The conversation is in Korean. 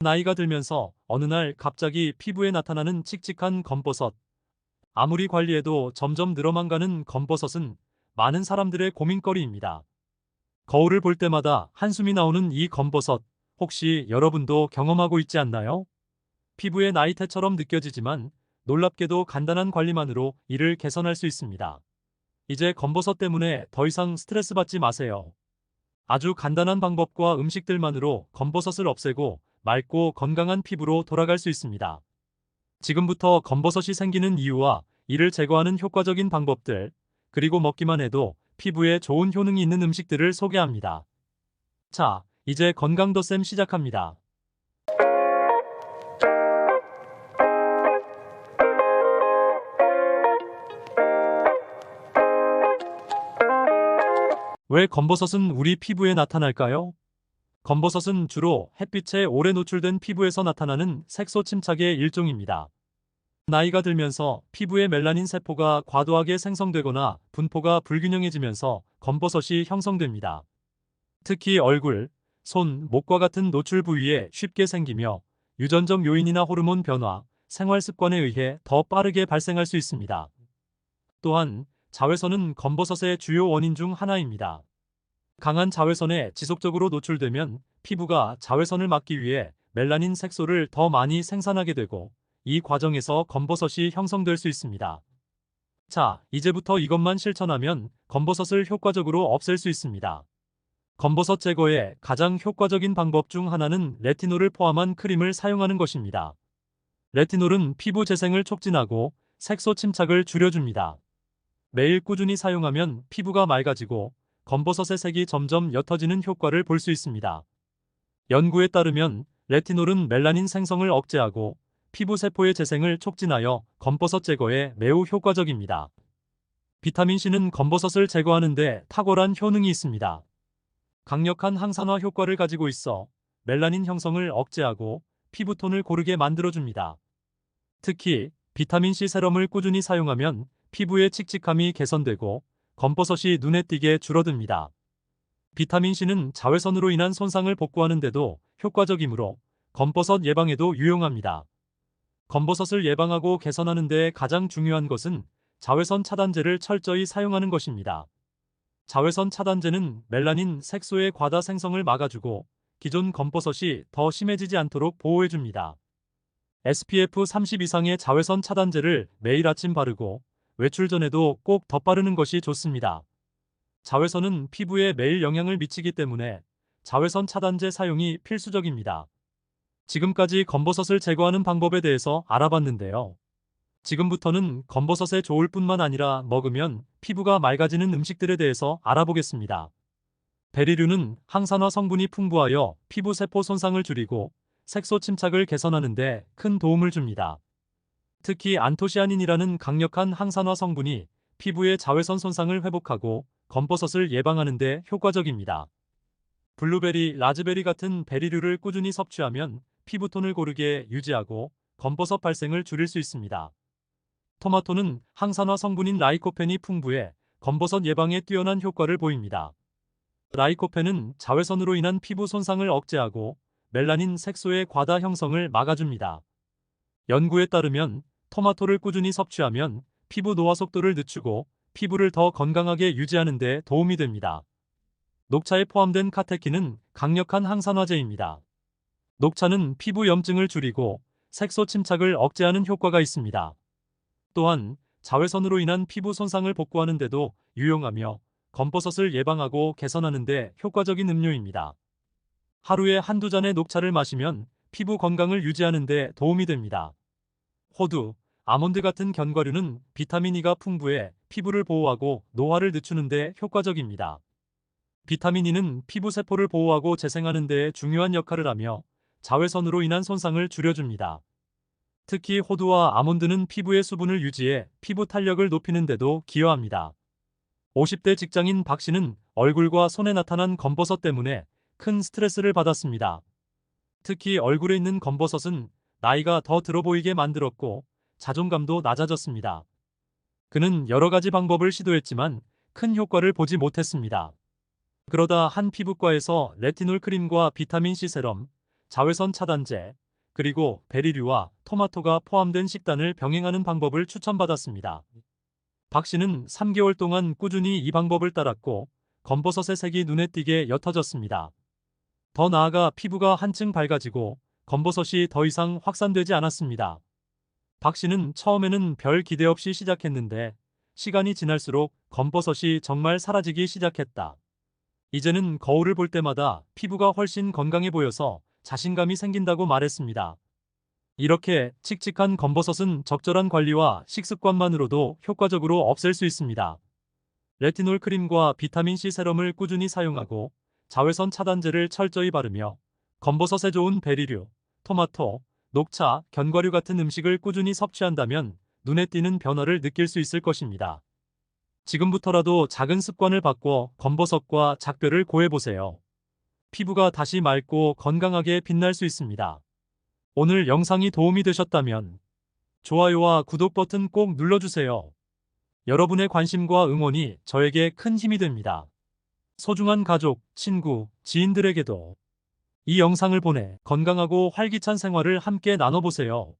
나이가 들면서 어느 날 갑자기 피부에 나타나는 칙칙한 검버섯. 아무리 관리해도 점점 늘어만 가는 검버섯은 많은 사람들의 고민거리입니다. 거울을 볼 때마다 한숨이 나오는 이 검버섯, 혹시 여러분도 경험하고 있지 않나요? 피부의 나이테처럼 느껴지지만 놀랍게도 간단한 관리만으로 이를 개선할 수 있습니다. 이제 검버섯 때문에 더 이상 스트레스 받지 마세요. 아주 간단한 방법과 음식들만으로 검버섯을 없애고 맑고 건강한 피부로 돌아갈 수 있습니다. 지금부터 검버섯이 생기는 이유와 이를 제거하는 효과적인 방법들, 그리고 먹기만 해도 피부에 좋은 효능이 있는 음식들을 소개합니다. 자, 이제 건강 덧셈 시작합니다. 왜 검버섯은 우리 피부에 나타날까요? 검버섯은 주로 햇빛에 오래 노출된 피부에서 나타나는 색소 침착의 일종입니다. 나이가 들면서 피부의 멜라닌 세포가 과도하게 생성되거나 분포가 불균형해지면서 검버섯이 형성됩니다. 특히 얼굴, 손, 목과 같은 노출 부위에 쉽게 생기며 유전적 요인이나 호르몬 변화, 생활 습관에 의해 더 빠르게 발생할 수 있습니다. 또한 자외선은 검버섯의 주요 원인 중 하나입니다. 강한 자외선에 지속적으로 노출되면 피부가 자외선을 막기 위해 멜라닌 색소를 더 많이 생산하게 되고 이 과정에서 검버섯이 형성될 수 있습니다. 자, 이제부터 이것만 실천하면 검버섯을 효과적으로 없앨 수 있습니다. 검버섯 제거의 가장 효과적인 방법 중 하나는 레티놀을 포함한 크림을 사용하는 것입니다. 레티놀은 피부 재생을 촉진하고 색소 침착을 줄여줍니다. 매일 꾸준히 사용하면 피부가 맑아지고 검버섯의 색이 점점 옅어지는 효과를 볼 수 있습니다. 연구에 따르면 레티놀은 멜라닌 생성을 억제하고 피부 세포의 재생을 촉진하여 검버섯 제거에 매우 효과적입니다. 비타민C는 검버섯을 제거하는 데 탁월한 효능이 있습니다. 강력한 항산화 효과를 가지고 있어 멜라닌 형성을 억제하고 피부톤을 고르게 만들어줍니다. 특히 비타민C 세럼을 꾸준히 사용하면 피부의 칙칙함이 개선되고 검버섯이 눈에 띄게 줄어듭니다. 비타민C는 자외선으로 인한 손상을 복구하는 데도 효과적이므로 검버섯 예방에도 유용합니다. 검버섯을 예방하고 개선하는 데 가장 중요한 것은 자외선 차단제를 철저히 사용하는 것입니다. 자외선 차단제는 멜라닌 색소의 과다 생성을 막아주고 기존 검버섯이 더 심해지지 않도록 보호해줍니다. SPF 30 이상의 자외선 차단제를 매일 아침 바르고 외출 전에도 꼭 덧바르는 것이 좋습니다. 자외선은 피부에 매일 영향을 미치기 때문에 자외선 차단제 사용이 필수적입니다. 지금까지 검버섯을 제거하는 방법에 대해서 알아봤는데요. 지금부터는 검버섯에 좋을 뿐만 아니라 먹으면 피부가 맑아지는 음식들에 대해서 알아보겠습니다. 베리류는 항산화 성분이 풍부하여 피부 세포 손상을 줄이고 색소 침착을 개선하는 데 큰 도움을 줍니다. 특히 안토시아닌이라는 강력한 항산화 성분이 피부의 자외선 손상을 회복하고 검버섯을 예방하는 데 효과적입니다. 블루베리, 라즈베리 같은 베리류를 꾸준히 섭취하면 피부톤을 고르게 유지하고 검버섯 발생을 줄일 수 있습니다. 토마토는 항산화 성분인 라이코펜이 풍부해 검버섯 예방에 뛰어난 효과를 보입니다. 라이코펜은 자외선으로 인한 피부 손상을 억제하고 멜라닌 색소의 과다 형성을 막아줍니다. 연구에 따르면 토마토를 꾸준히 섭취하면 피부 노화 속도를 늦추고 피부를 더 건강하게 유지하는 데 도움이 됩니다. 녹차에 포함된 카테킨은 강력한 항산화제입니다. 녹차는 피부 염증을 줄이고 색소 침착을 억제하는 효과가 있습니다. 또한 자외선으로 인한 피부 손상을 복구하는 데도 유용하며 검버섯을 예방하고 개선하는 데 효과적인 음료입니다. 하루에 한두 잔의 녹차를 마시면 피부 건강을 유지하는 데 도움이 됩니다. 호두, 아몬드 같은 견과류는 비타민 E가 풍부해 피부를 보호하고 노화를 늦추는 데 효과적입니다. 비타민 E는 피부 세포를 보호하고 재생하는 데 중요한 역할을 하며 자외선으로 인한 손상을 줄여줍니다. 특히 호두와 아몬드는 피부의 수분을 유지해 피부 탄력을 높이는 데도 기여합니다. 50대 직장인 박 씨는 얼굴과 손에 나타난 검버섯 때문에 큰 스트레스를 받았습니다. 특히 얼굴에 있는 검버섯은 나이가 더 들어 보이게 만들었고 자존감도 낮아졌습니다. 그는 여러 가지 방법을 시도했지만 큰 효과를 보지 못했습니다. 그러다 한 피부과에서 레티놀 크림과 비타민C 세럼, 자외선 차단제, 그리고 베리류와 토마토가 포함된 식단을 병행하는 방법을 추천받았습니다. 박 씨는 3개월 동안 꾸준히 이 방법을 따랐고 검버섯의 색이 눈에 띄게 옅어졌습니다. 더 나아가 피부가 한층 밝아지고 검버섯이 더 이상 확산되지 않았습니다. 박 씨는 처음에는 별 기대 없이 시작했는데 시간이 지날수록 검버섯이 정말 사라지기 시작했다. 이제는 거울을 볼 때마다 피부가 훨씬 건강해 보여서 자신감이 생긴다고 말했습니다. 이렇게 칙칙한 검버섯은 적절한 관리와 식습관만으로도 효과적으로 없앨 수 있습니다. 레티놀 크림과 비타민C 세럼을 꾸준히 사용하고 자외선 차단제를 철저히 바르며 검버섯에 좋은 베리류, 토마토, 녹차, 견과류 같은 음식을 꾸준히 섭취한다면 눈에 띄는 변화를 느낄 수 있을 것입니다. 지금부터라도 작은 습관을 바꿔 검버섯과 작별을 고해보세요. 피부가 다시 맑고 건강하게 빛날 수 있습니다. 오늘 영상이 도움이 되셨다면 좋아요와 구독 버튼 꼭 눌러주세요. 여러분의 관심과 응원이 저에게 큰 힘이 됩니다. 소중한 가족, 친구, 지인들에게도 이 영상을 보내 건강하고 활기찬 생활을 함께 나눠보세요.